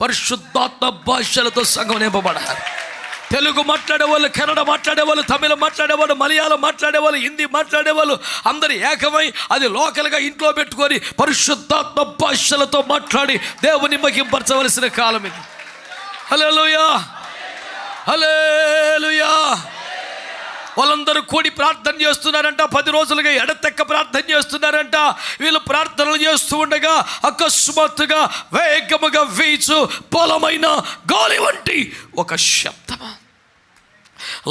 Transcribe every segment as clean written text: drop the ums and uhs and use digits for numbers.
పరిశుద్ధాత్మ భాషలతో సంఘం నింపబడాలి. తెలుగు మాట్లాడేవాళ్ళు, కన్నడ మాట్లాడేవాళ్ళు, తమిళ మాట్లాడేవాళ్ళు, మలయాళం మాట్లాడేవాళ్ళు, హిందీ మాట్లాడేవాళ్ళు అందరు ఏకమై అది లోకల్గా ఇంట్లో పెట్టుకొని పరిశుద్ధాత్మ భాషలతో మాట్లాడి దేవుని మహింపరచవలసిన కాలం ఇది. హల్లెలూయా, హల్లెలూయా. వాళ్ళందరూ కూడి ప్రార్థన చేస్తున్నారంట. 10 రోజులుగా ఎడతెక్క ప్రార్థన చేస్తున్నారంట. వీళ్ళు ప్రార్థనలు చేస్తూ ఉండగా అకస్మాత్తుగా వేగముగా వీచు బలమైన గాలి వంటి ఒక శబ్దం,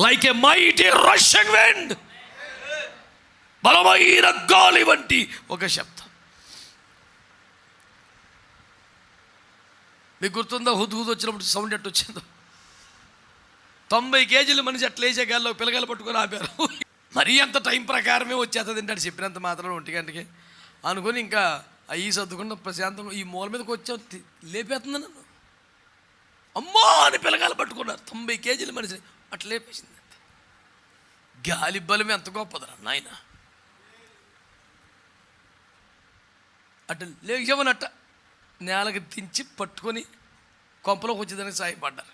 లైక్ ఏ మైటీ రషింగ్ విండ్, బలమైన గాలి వంటి ఒక శబ్దం. మీకు గుర్తుందా హుద్హుద్ వచ్చినప్పుడు సౌండ్ ఎట్టు వచ్చిందో? 90 కేజీలు మనిషి అట్లా వేసే గాల్లో పిల్లగాలు పట్టుకొని ఆపారు. మరీ అంత టైం ప్రకారమే వచ్చేస్తుంది అంటాడు. చెప్పినంత మాత్రం 1 గంటకి అనుకుని ఇంకా అయ్యి సర్దుకుండా ప్రశాంతంగా ఈ మూల మీదకి వచ్చాం, లేపేస్తుంది నన్ను. అమ్మా అని పిల్లగాలు పట్టుకున్నారు. 90 కేజీలు మనిషి అట్లా లేపేసింది. గాలి బలం ఎంత గొప్పదరా నాయన. అట్లా లేచామనట్ట నేలకి దించి పట్టుకొని కొంపలోకి వచ్చేదానికి సాయపడ్డారు.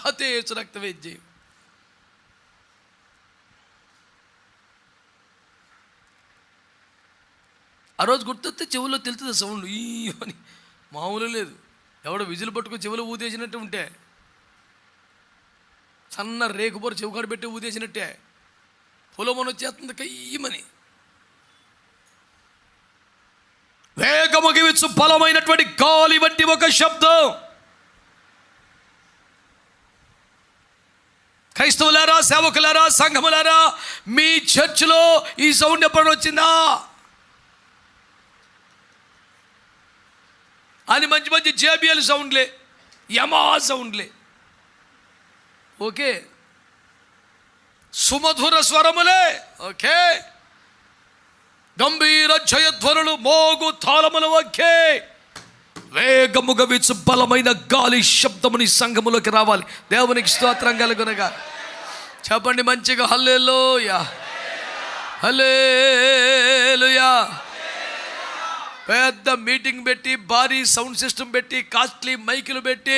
అదే యేసు రక్త వేద్యం. ఆ రోజు గుర్తొస్తే చెవుల్లో తెలుస్తుంది సౌండ్ ఈ అని, మామూలు లేదు. ఎవడో విజులు పట్టుకొని చెవులో ఊదేసినట్టు ఉంటే, సన్న రేకుపోరు చెవుకాడు పెట్టి ఊదేసినట్టే పొలమని వచ్చేస్తుంది కయ్యమని. వేగముగా వీచు బలమైనటువంటి గాలి వంటి ఒక శబ్దం. క్రైస్తవులారా, సేవకులారా, సంఘములారా, మీ చర్చిలో ఈ సౌండ్ ఎప్పుడు వచ్చిందా అని మంచి మంచి జేబిఎల్ సౌండ్లే, యమహా సౌండ్లే, ఓకే, సుమధుర స్వరములే, ఓకే, గంభీర జయధ్వనులు, మోగు తాళములు, ఓకే. వేగముగా వీచు బలమైన గాలి శబ్దముని సంఘములోకి రావాలి. దేవునికి స్తోత్రం కలుగునగా. చెప్పండి మంచిగా హల్లెలూయా, హల్లెలూయా. పెద్ద మీటింగ్ పెట్టి, భారీ సౌండ్ సిస్టమ్ పెట్టి, కాస్ట్లీ మైకులు పెట్టి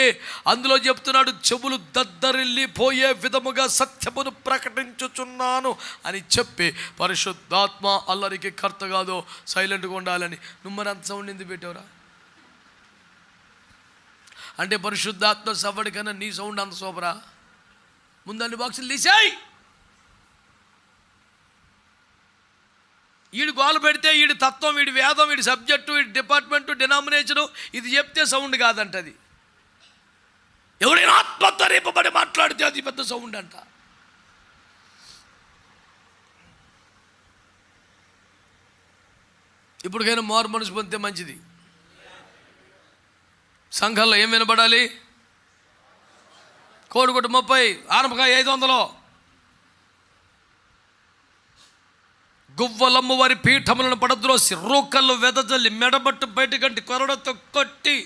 అందులో చెప్తున్నాడు, చెవులు దద్దరిల్లిపోయే విధముగా సత్యమును ప్రకటించుచున్నాను అని చెప్పి, పరిశుద్ధాత్మ అల్లరికి కర్త కాదు, సైలెంట్గా ఉండాలని. నువ్వు మరి అంత సౌండ్ ఎందుకు పెట్టావురా అంటే, పరిశుద్ధాత్మ సవ్వడి కన్నా నీ సౌండ్ అంత సూపరా? ముందన్ని బాక్సులు తీసాయి. వీడు గోల పెడితే వీడి తత్వం, వీడి వేదం, వీడి సబ్జెక్టు, వీడి డిపార్ట్మెంటు, డినామినేషను ఇది చెప్తే సౌండ్ కాదంటది. ఎవరైనా ఆత్మతో రేపబడి మాట్లాడితే అది పెద్ద సౌండ్ అంట. ఇప్పటికైనా మారు మనసు పొందితే మంచిది. సంఘంలో ఏం వినబడాలి? కోడిగుడ్డు 30, ఆనపకాయ 500, గువ్వలమ్ము వారి పీఠములను పడద్రోసి, రూకళ్ళు వెదజల్లి, మెడబట్టు బయటకంటి కొరడతో కొట్టి,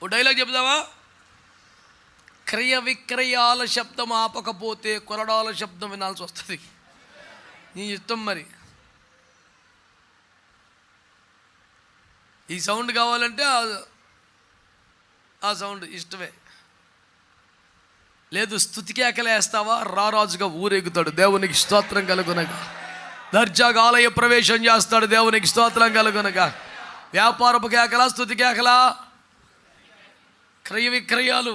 ఓ డైలాగ్ చెప్దామా? క్రయ విక్రయాల శబ్దం ఆపకపోతే కొరడాల శబ్దం వినాల్సి వస్తుంది. నీ ఇష్టం మరి. ఈ సౌండ్ కావాలంటే ఆ సౌండ్ ఇష్టమే. లేదు స్తుతికేకలు వేస్తావా, రారాజుగా ఊరేగుతాడు. దేవునికి స్తోత్రం కలుగునగా. దర్జాగా ఆలయ ప్రవేశం చేస్తాడు. దేవునికి స్తోత్రం కలుగునగా. వ్యాపారపు కేకలా, స్తుతి కేకలా, క్రయ విక్రయాలు,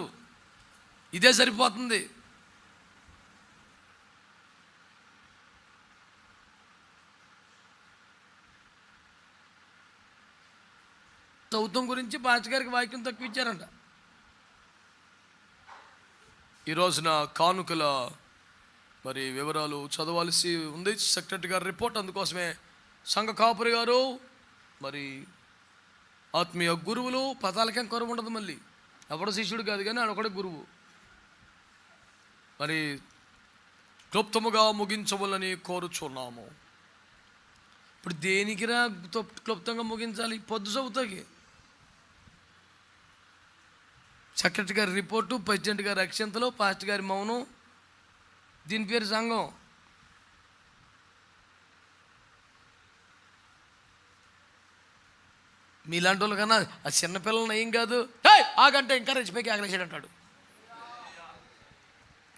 ఇదే సరిపోతుంది. చౌతం గురించి పాస్టర్ గారికి వాక్యం తక్కువ ఇచ్చారంట. ఈ రోజున కానుకల మరి వివరాలు చదవాల్సి ఉంది. సెక్రటరీ గారి రిపోర్ట్, అందుకోసమే సంఘ కాపురి గారు, మరి ఆత్మీయ గురువులు, పతాలకేం కొరవ ఉండదు. మళ్ళీ ఎవడ శిష్యుడు కాదు కానీ ఆడొకడే గురువు. మరి క్లుప్తముగా ముగించవలని కోరుచున్నాము. ఇప్పుడు దేనికిరా క్లుప్తంగా ముగించాలి? పొద్దు చదువుతాకి సెక్రటరీ గారి రిపోర్టు, ప్రెసిడెంట్ గారి అక్షంతలు, పాస్టర్ గారి మౌనం, దీని పేరు సంఘం. మీలాంటి వాళ్ళు కన్నా ఆ చిన్నపిల్లలు ఏం కాదు, ఆగంటే ఇంకా రెచ్చిపోయి ఆగలేసాడు అంటాడు.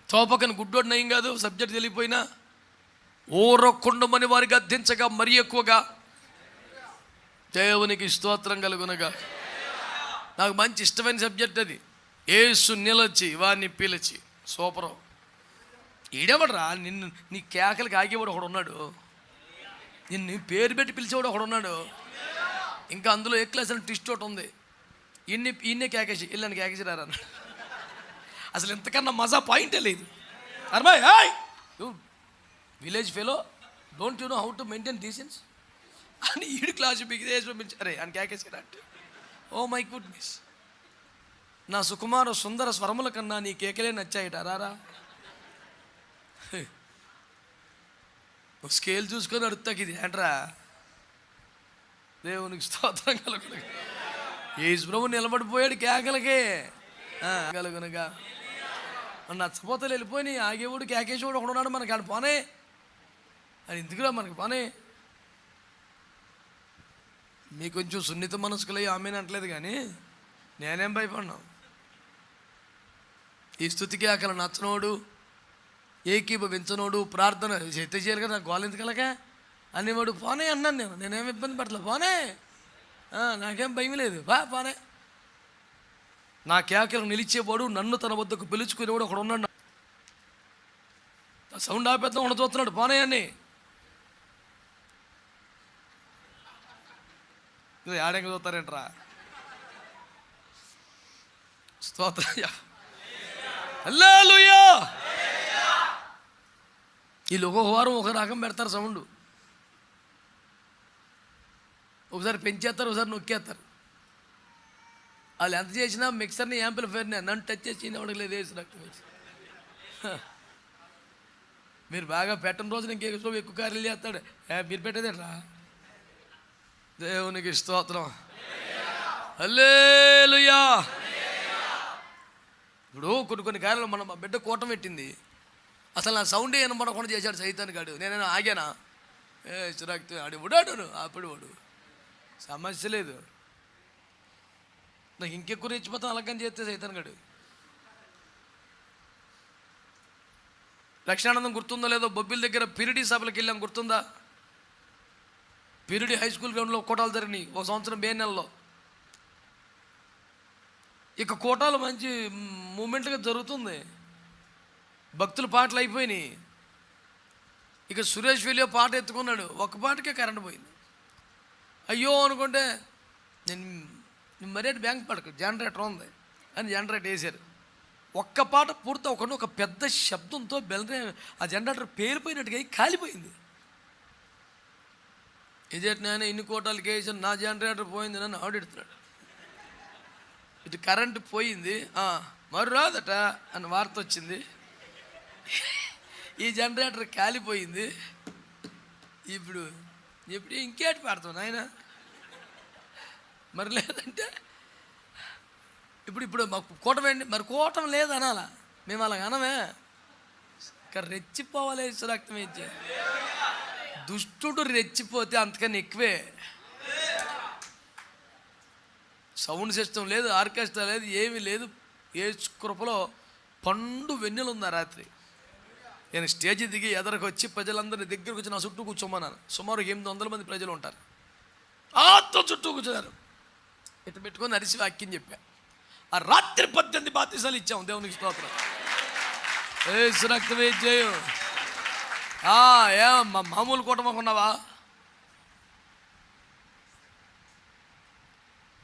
తోపకని గుడ్డోడు నయం కాదు, సబ్జెక్ట్ తెలియపోయినా ఊరకుండమని వారికి అర్థించగా మరీ ఎక్కువగా దేవునికి స్తోత్రం కలుగునగా. నాకు మంచి ఇష్టమైన సబ్జెక్ట్ అది. యేసు నిలచి వాడిని పిలిచి సూపరం. ఈడేవాడరా నిన్ను నీ కేకలకి ఆగేవాడు ఒకడు ఉన్నాడు, నిన్ను పేరు పెట్టి పిలిచేవాడు ఒకడు ఉన్నాడు. ఇంకా అందులో ఏ క్లాస్ అని ట్విస్ట్ ఒకటి ఉంది. ఈయన్నే కేకేసి ఇల్లని కేకేసి రారా అన్నాడు. అసలు ఇంతకన్నా మజా పాయింటే లేదు. అర్మాయ్ village fellow don't you know how to maintain decency అని ఈడు క్లాసు బిగిదేసి పంపించి అరే అని కేకేసాడు అంటే, ఓ మై గుడ్నెస్, నా సుకుమార సుందర స్వరముల కన్నా నీ కేకలే నచ్చాయిట రారా. స్కేల్ చూసుకొని అడుగుతాకి ఇది ఏంట్రా. దేవునికి స్తోత్రం కలుగునగా. యేసు ప్రభు నిలబడిపోయాడు కేకలకే కలుగునగా. నచ్చపోతే వెళ్ళిపోయి ఆగేవాడు కేకేసేవాడు ఒకడున్నాడు మనకి. ఆడు పోనే అది ఎందుకురా మనకి పోనే. మీకు కొంచెం సున్నిత మనసుకులై ఆమెను అంటలేదు కానీ నేనేం భయపడినా. ఈ స్తుతికి అక్కడ నచ్చనోడు ఏకీభవించనోడు ప్రార్థన చేస్తే చేయాలి కదా, నాకు గోలు ఎందుకలక అనేవాడు పోనే అన్నాను. నేనేం ఇబ్బంది పడలేదు, పోనే నాకేం భయం లేదు, పోనే. నా కేకలు నిలిచేవాడు, నన్ను తన వద్దకు పిలుచుకునేవాడు ఒకడు ఉన్నాడు. సౌండ్ ఆపేద్దాం ఉండ చూస్తున్నాడు, పోనే అని. ఆడంగా చూస్తారేంట్రా. స్తోత్రయ్యా, హల్లెలూయా. వీళ్ళు ఒక్కొక్క వారం ఒక రకం పెడతారు సౌండ్. ఒకసారి పెంచేస్తారు, ఒకసారి నొక్కేస్తారు. వాళ్ళు ఎంత చేసినా మిక్సర్ని యాంప్లిఫైర్ని నన్ను టచ్ చేసి అడగలేదు వేసి రక్తం వేసి. మీరు బాగా పెట్టని రోజున ఇంకెక్కువ ఎక్కువ కార్యలు చేస్తాడు. మీరు పెట్టేదేట్రా. దేవునికి స్తోత్రం, హల్లెలూయా. ఇప్పుడు కొన్ని కార్యాలు మన బిడ్డ కూటం పెట్టింది, అసలు నా సౌండే వినపడకుండా చేశాడు సైతాన్ గాడు. నేనైనా ఆగానా చిరాకు ఆడి ఉడాడు అప్పుడు వాడు సమస్య లేదు. నాకు ఇంకెక్కువ రెచ్చిపోతాను అలాగని చేస్తే సైతాన్ గడు. లక్షణానందం గుర్తుందో లేదో, బొబ్బిల దగ్గర పిరిడి సభలకు వెళ్ళాం గుర్తుందా? పిరిడి హై స్కూల్ గ్రౌండ్లో కోటాలు జరిగినాయి ఒక సంవత్సరం మే నెలలో. ఇక కోటాలు మంచి మూమెంట్గా జరుగుతుంది, భక్తుల పాటలు అయిపోయినాయి. ఇక సురేష్ వీలియో పాట ఎత్తుకున్నాడు, ఒక్క పాటకే కరెంట్ పోయింది. అయ్యో అనుకుంటే నేను మరీ బ్యాంక్ పడకు జనరేటర్ ఉంది అని జనరేటర్ వేసారు. ఒక్క పాట పూర్తి అవ్వకుండా ఒక పెద్ద శబ్దంతో ఆ జనరేటర్ పేలిపోయినట్టుగా కాలిపోయింది. ఇదేంటి నేను ఇన్ని కోటాలకి వేసాను, నా జనరేటర్ పోయింది నన్ను ఆడిడుతున్నాడు. ఇటు కరెంటు పోయింది, మరి రాదట అని వార్త వచ్చింది. ఈ జనరేటర్ కాలిపోయింది. ఇప్పుడు ఇంకేటి పెడతాం నాయన. మరి లేదంటే ఇప్పుడు మాకు కూటమి ఏంటి, మరి కూటమి లేదనాలా మేము అలాగ అనమే. ఇక్కడ రెచ్చిపోవాలి రక్తం ఇచ్చే. దుష్టుడు రెచ్చిపోతే అంతకన్నా ఎక్కువే. సౌండ్ సిస్టమ్ లేదు, ఆర్కెస్ట్రా లేదు, ఏమీ లేదు. ఏ కృపలో పండు వెన్నెలు ఉంది. రాత్రి నేను స్టేజ్ దిగి ఎదరకు వచ్చి ప్రజలందరినీ దగ్గరకు వచ్చి నా చుట్టూ కూర్చోమన్నాను. సుమారు 800 మంది ప్రజలు ఉంటారు. ఆత్మ చుట్టూ కూర్చున్నారు. ఇటు పెట్టుకొని అరిసి వాక్యం చెప్పా. ఆ రాత్రి 18 బాప్తిసాలు ఇచ్చాము. దేవునికి స్తోత్రం. యేసు రక్తమే జయం. మామూలు కూటమకున్నావా?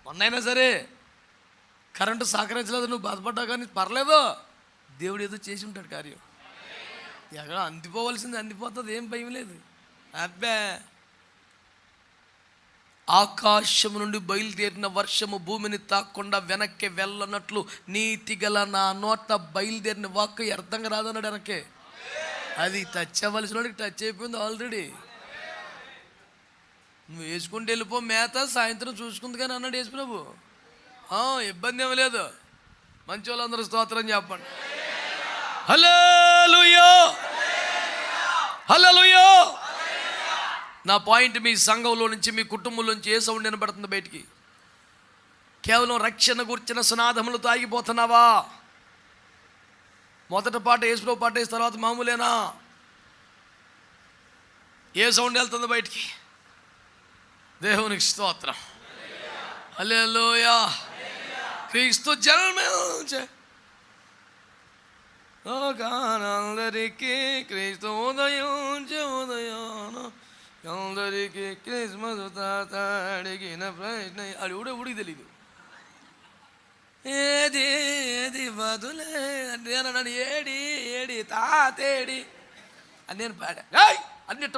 మొన్నైనా సరే కరెంటు సహకరించలేదు, నువ్వు బాధపడ్డా కానీ పర్లేదు, దేవుడు ఏదో చేసి ఉంటాడు కార్యం. ఎక్కడ అందిపోవలసింది అందిపోతుంది, ఏం భయం లేదు. అబ్బే, ఆకాశము నుండి బయలుదేరిన వర్షము భూమిని తాకుండా వెనక్కి వెళ్ళనట్లు నీతి గల నా నోట బయలుదేరిన వాక్కు అర్థంగా రాదన్నాడు. వెనక్కే అది టచ్ అవ్వవలసిన వాడికి టచ్ అయిపోయింది ఆల్రెడీ. నువ్వు వేసుకుంటూ వెళ్ళిపో, మేత సాయంత్రం చూసుకుంది కానీ అన్నాడు యేసు ప్రభు. ఇబ్బంది ఏమీ లేదు. మంచి వాళ్ళందరూ స్తోత్రం చెప్పండి. హల్లెలూయా, హల్లెలూయా. నా పాయింట్, మీ సంఘంలో నుంచి మీ కుటుంబంలో నుంచి ఏ సౌండ్ వినబడుతుంది బయటికి? కేవలం రక్షణ గుర్చిన సునాదములతో ఆగిపోతున్నావా? మొదటి పాట యేసుప్రభు పాట వేసిన తర్వాత మామూలేనా? ఏ సౌండ్ వెళ్తుంది బయటికి? దేవునికి స్తోత్రం, హల్లెలూయా. క్రీస్తు జన్మించే అందరికీ క్రీస్తు ఉదయించే ఉదయాన అందరికీ క్రిస్మస్ తాత అడిగిన ప్రశ్న అది ఉడికి తెలీదు. ఏది ఏది బదులే నేను ఏడి ఏడి తాతేడి అని నేను పాడా అన్నిటి